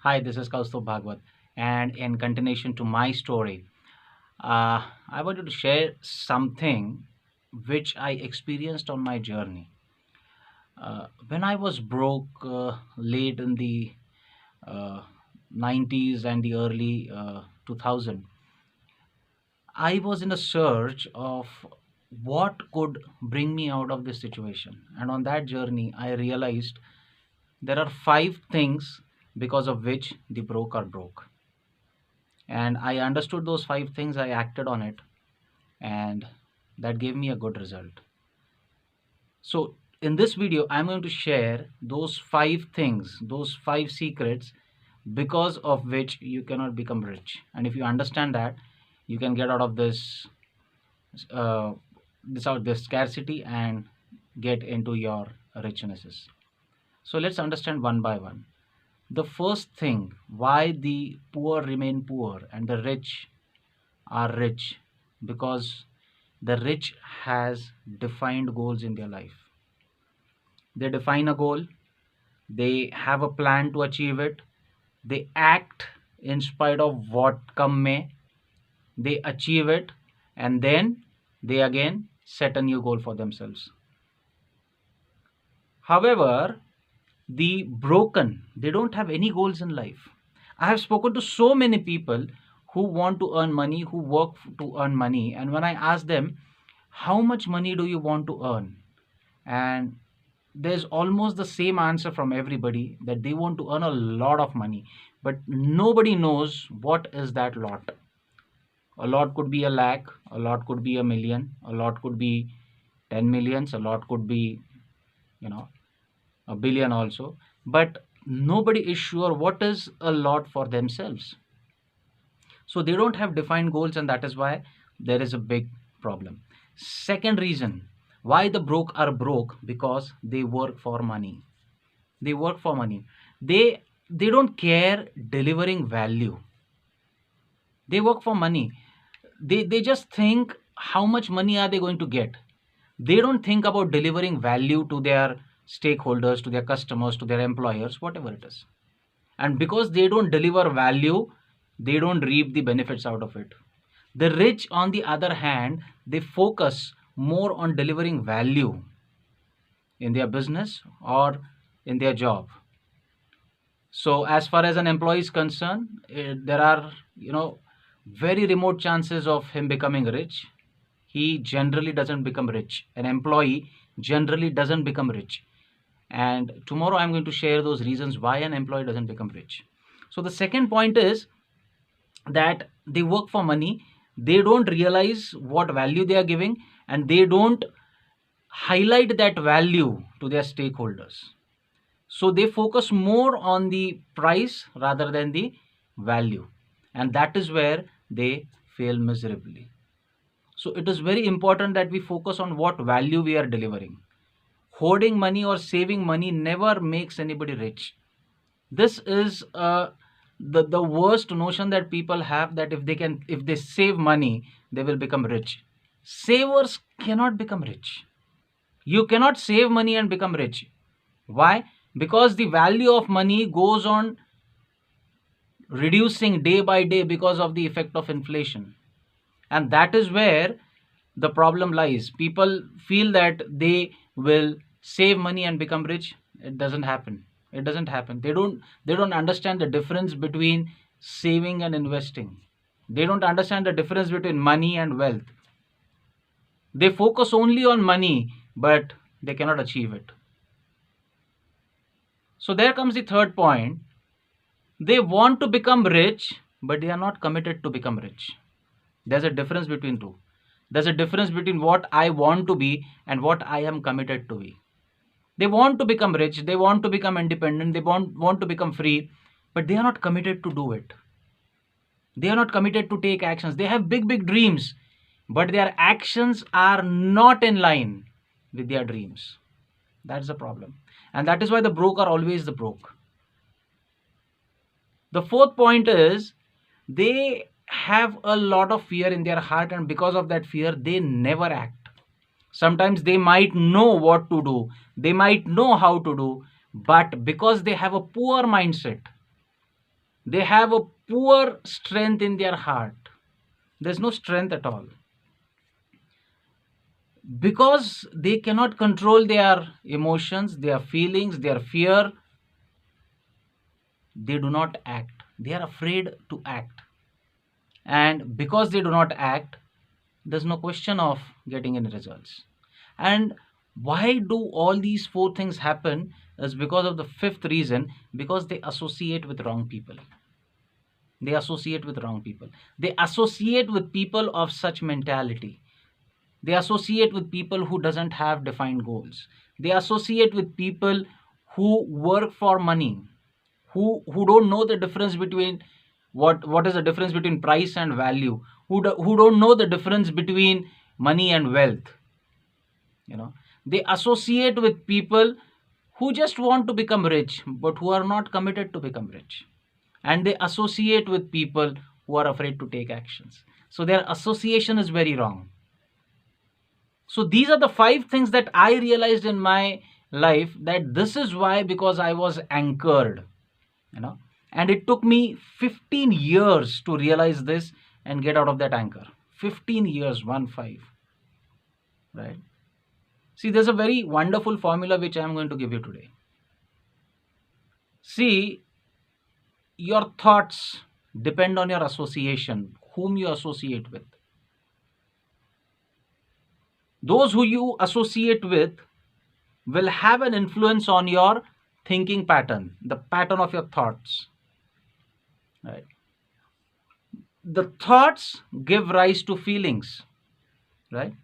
Hi, this is Kaustubh Bhagwat, and in continuation to my story, I wanted to share something which I experienced on my journey. When I was broke late in the uh, 90s and the early 2000, I was in a search of what could bring me out of this situation. And on that journey, I realized there are five things because of which the broke are broke, and I understood those five things. I acted on it, and that gave me a good result. So in this video I'm going to share those five things, those five secrets because of which you cannot become rich, and if you understand that, you can get out of uh, this scarcity and get into your richnesses. So let's understand one by one. The first thing, why the poor remain poor and the rich are rich, because the rich has defined goals in their life. They define a goal, they have a plan to achieve it, they act in spite of what come may, they achieve it, and then they again set a new goal for themselves. However, the broken, they don't have any goals in life. I have spoken to so many people who want to earn money, who work to earn money, and when I ask them, how much money do you want to earn? And there's almost the same answer from everybody, that they want to earn a lot of money, but nobody knows what is that lot. A lot could be a lakh, a lot could be a million, a lot could be 10 millions, a lot could be, you know, a billion also, but nobody is sure what is a lot for themselves. So they don't have defined goals, and that is why there is a big problem. Second reason why the broke are broke, because they work for money. They work for money. They don't care delivering value. They work for money. They just think how much money are they going to get. They don't think about delivering value to their stakeholders, to their customers, to their employers, whatever it is. And because they don't deliver value, they don't reap the benefits out of it. The rich, on the other hand, they focus more on delivering value in their business or in their job. So as far as an employee is concerned, there are, very remote chances of him becoming rich. He generally doesn't become rich. An employee generally doesn't become rich. And tomorrow I'm going to share those reasons why an employee doesn't become rich. So the second point is that they work for money. They don't realize what value they are giving, and they don't highlight that value to their stakeholders. So they focus more on the price rather than the value, and that is where they fail miserably. So it is very important that we focus on what value we are delivering. Hoarding money or saving money never makes anybody rich. This is the worst notion that people have, that if they save money, they will become rich. Savers cannot become rich. You cannot save money and become rich. Why? Because the value of money goes on reducing day by day because of the effect of inflation. And that is where the problem lies. People feel that they will save money and become rich. It doesn't happen. It doesn't happen. They don't understand the difference between saving and investing. They don't understand the difference between money and wealth. They focus only on money, but they cannot achieve it. So there comes the third point. They want to become rich, but they are not committed to become rich. There's a difference between two. There's a difference between what I want to be and what I am committed to be. They want to become rich, they want to become independent, they want to become free, but they are not committed to do it. They are not committed to take actions. They have big, big dreams, but their actions are not in line with their dreams. That's the problem. And that is why the broke are always the broke. The fourth point is, they have a lot of fear in their heart, and because of that fear, they never act. Sometimes they might know what to do, they might know how to do, but because they have a poor mindset, They have a poor strength in their heart. There's no strength at all. Because they cannot control their emotions, their feelings, their fear, they do not act. They are afraid to act. And because they do not act, there's no question of getting any results. And why do all these four things happen is because of the fifth reason, because they associate with wrong people. They associate with wrong people. They associate with people of such mentality. They associate with people who doesn't have defined goals. They associate with people who work for money, who don't know the difference between what is the difference between price and value, who don't know the difference between money and wealth. You know, they associate with people who just want to become rich but who are not committed to become rich, and they associate with people who are afraid to take actions. So their association is very wrong. So these are the five things that I realized in my life, that this is why, because I was anchored, you know, and it took me 15 years to realize this and get out of that anchor. 15 years, 1 5, right? See, there's a very wonderful formula which I'm going to give you today. See, your thoughts depend on your association, whom you associate with. Those who you associate with will have an influence on your thinking pattern, the pattern of your thoughts, right? The thoughts give rise to feelings, right?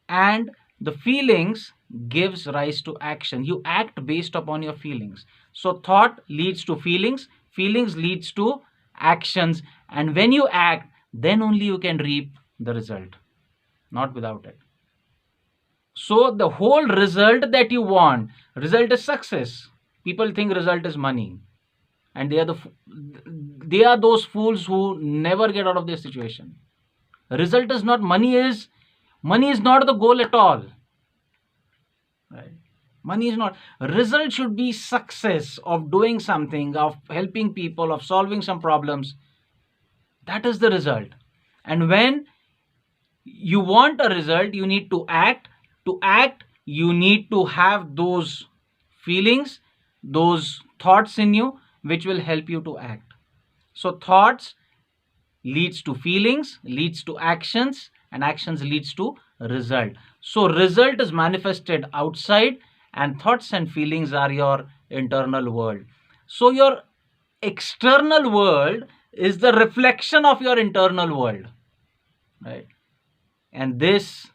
And the feelings gives rise to action. You act based upon your feelings. So thought leads to feelings, feelings leads to actions, and when you act, then only you can reap the result, not without it. So the whole result that you want, result is success. People think result is money, and they are those fools who never get out of their situation. Result is not money. Is not the goal at all, right? Money is not. Result should be success of doing something, of helping people, of solving some problems. That is the result. And when you want a result, you need to act. To act, you need to have those feelings, those thoughts in you, which will help you to act. So thoughts leads to feelings, leads to actions, and actions leads to result. So result is manifested outside, and thoughts and feelings are your internal world. So your external world is the reflection of your internal world, right? And this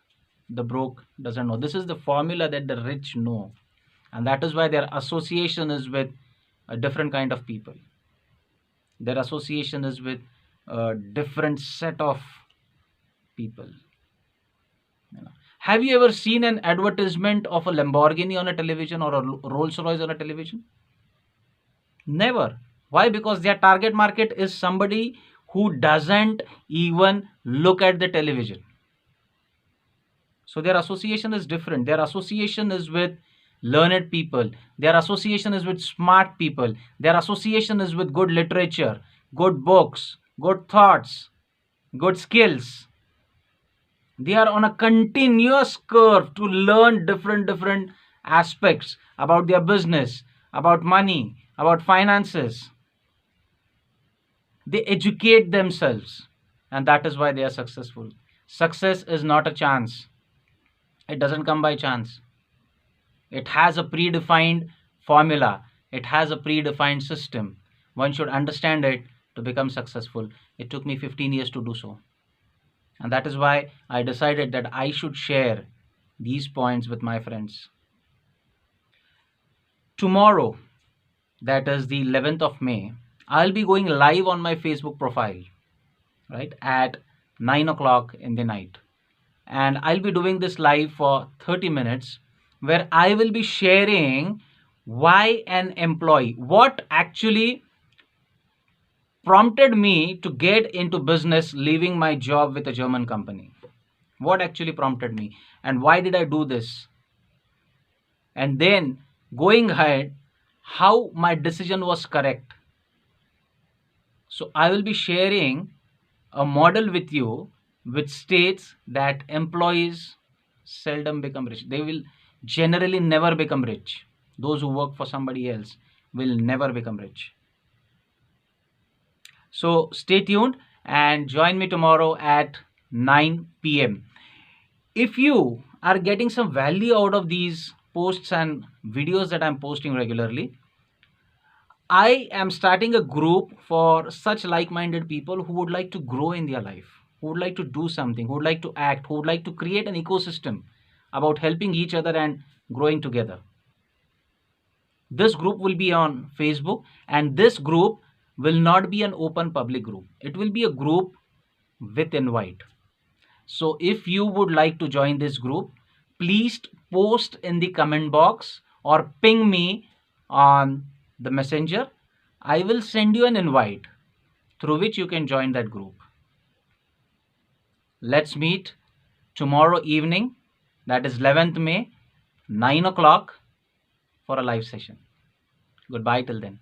the broke doesn't know. This is the formula that the rich know, and that is why their association is with a different kind of people. Their association is with a different set of people. You know. Have you ever seen an advertisement of a Lamborghini on a television or a Rolls Royce on a television? Never. Why? Because their target market is somebody who doesn't even look at the television. So their association is different. Their association is with learned people. Their association is with smart people. Their association is with good literature, good books, good thoughts, good skills. They are on a continuous curve to learn different aspects about their business, about money, about finances. They educate themselves, and that is why they are successful. Success is not a chance. It doesn't come by chance. It has a predefined formula. It has a predefined system. One should understand it to become successful. It took me 15 years to do so. And that is why I decided that I should share these points with my friends. Tomorrow, that is the 11th of May, I'll be going live on my Facebook profile, right, at 9 o'clock in the night. And I'll be doing this live for 30 minutes, where I will be sharing why an employee, what actually prompted me to get into business, leaving my job with a German company. What actually prompted me, and why did I do this? And then going ahead, how my decision was correct. So I will be sharing a model with you which states that employees seldom become rich. They will generally never become rich. Those who work for somebody else will never become rich. So stay tuned and join me tomorrow at 9 p.m. If you are getting some value out of these posts and videos that I'm posting regularly, I am starting a group for such like-minded people who would like to grow in their life, who would like to do something, who would like to act, who would like to create an ecosystem about helping each other and growing together. This group will be on Facebook, and this group will not be an open public group. It will be a group with invite. So if you would like to join this group, please post in the comment box or ping me on the messenger. I will send you an invite through which you can join that group. Let's meet tomorrow evening, that is 11th May, 9 o'clock for a live session. Goodbye till then.